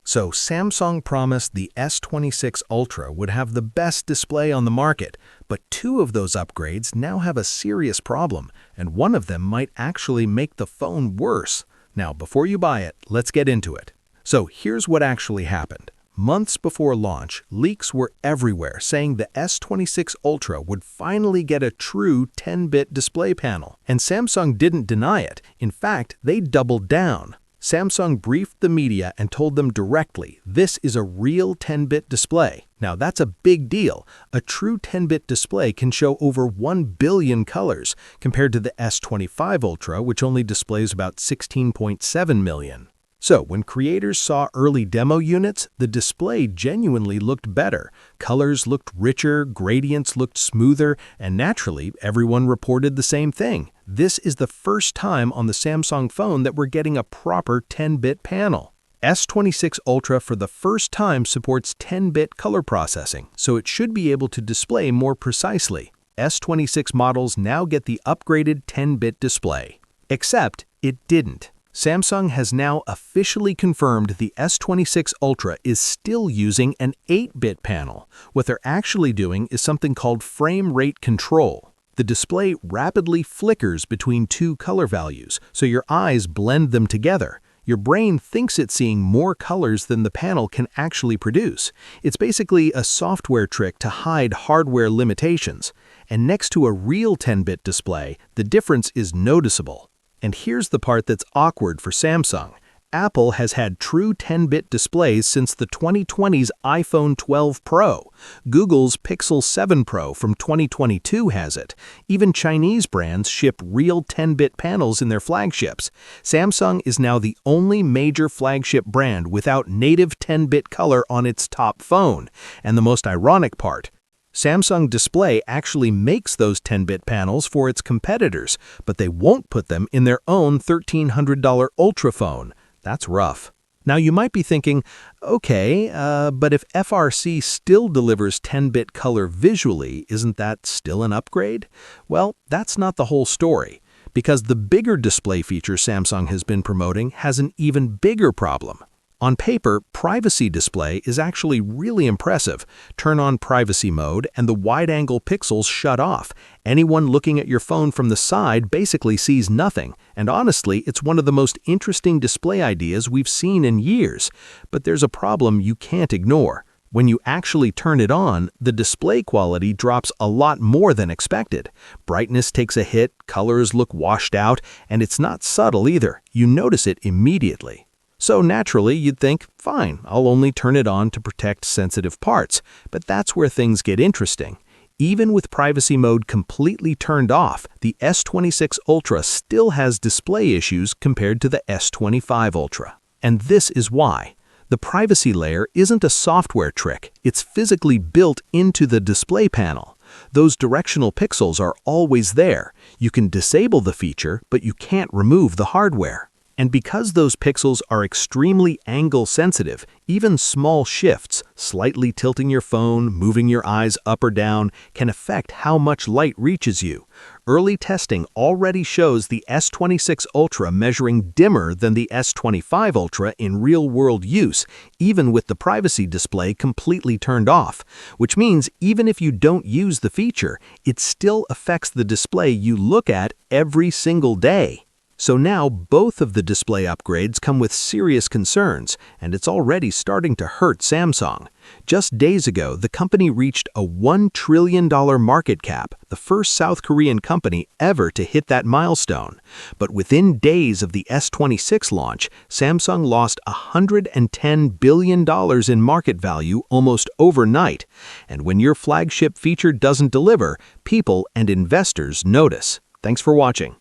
So Samsung promised the S26 Ultra would have the best display on the market, but two of those upgrades now have a serious problem, and one of them might actually make the phone worse. Now, before you buy it, let's get into it. So here's what actually happened. Months before launch, leaks were everywhere saying the S26 Ultra would finally get a true 10-bit display panel. And Samsung didn't deny it. In fact, they doubled down. Samsung briefed the media and told them directly, this is a real 10-bit display. Now that's a big deal. A true 10-bit display can show over 1 billion colors, compared to the S25 Ultra, which only displays about 16.7 million. So when creators saw early demo units, the display genuinely looked better. Colors looked richer, gradients looked smoother, and naturally, everyone reported the same thing. This is the first time on the Samsung phone that we're getting a proper 10-bit panel. S26 Ultra for the first time supports 10-bit color processing, so it should be able to display more precisely. S26 models now get the upgraded 10-bit display. Except it didn't. Samsung has now officially confirmed the S26 Ultra is still using an 8-bit panel. What they're actually doing is something called frame rate control. The display rapidly flickers between two color values, so your eyes blend them together. Your brain thinks it's seeing more colors than the panel can actually produce. It's basically a software trick to hide hardware limitations. And next to a real 10-bit display, the difference is noticeable. And here's the part that's awkward for Samsung. Apple has had true 10-bit displays since the 2020's iPhone 12 Pro. Google's Pixel 7 Pro from 2022 has it. Even Chinese brands ship real 10-bit panels in their flagships. Samsung is now the only major flagship brand without native 10-bit color on its top phone. And the most ironic part, Samsung Display actually makes those 10-bit panels for its competitors, but they won't put them in their own $1,300 Ultra phone. That's rough. Now you might be thinking, okay, but if FRC still delivers 10-bit color visually, isn't that still an upgrade? Well, that's not the whole story, because the bigger display feature Samsung has been promoting has an even bigger problem. On paper, privacy display is actually really impressive. Turn on privacy mode and the wide-angle pixels shut off. Anyone looking at your phone from the side basically sees nothing. And honestly, it's one of the most interesting display ideas we've seen in years. But there's a problem you can't ignore. When you actually turn it on, the display quality drops a lot more than expected. Brightness takes a hit, colors look washed out, and it's not subtle either. You notice it immediately. So naturally, you'd think, fine, I'll only turn it on to protect sensitive parts. But that's where things get interesting. Even with privacy mode completely turned off, the S26 Ultra still has display issues compared to the S25 Ultra. And this is why. The privacy layer isn't a software trick. It's physically built into the display panel. Those directional pixels are always there. You can disable the feature, but you can't remove the hardware. And because those pixels are extremely angle sensitive, even small shifts, slightly tilting your phone, moving your eyes up or down, can affect how much light reaches you. Early testing already shows the S26 Ultra measuring dimmer than the S25 Ultra in real-world use, even with the privacy display completely turned off. Which means even if you don't use the feature, it still affects the display you look at every single day. So now both of the display upgrades come with serious concerns, and it's already starting to hurt Samsung. Just days ago, the company reached a $1 trillion market cap, the first South Korean company ever to hit that milestone. But within days of the S26 launch, Samsung lost $110 billion in market value almost overnight. And when your flagship feature doesn't deliver, people and investors notice. Thanks for watching.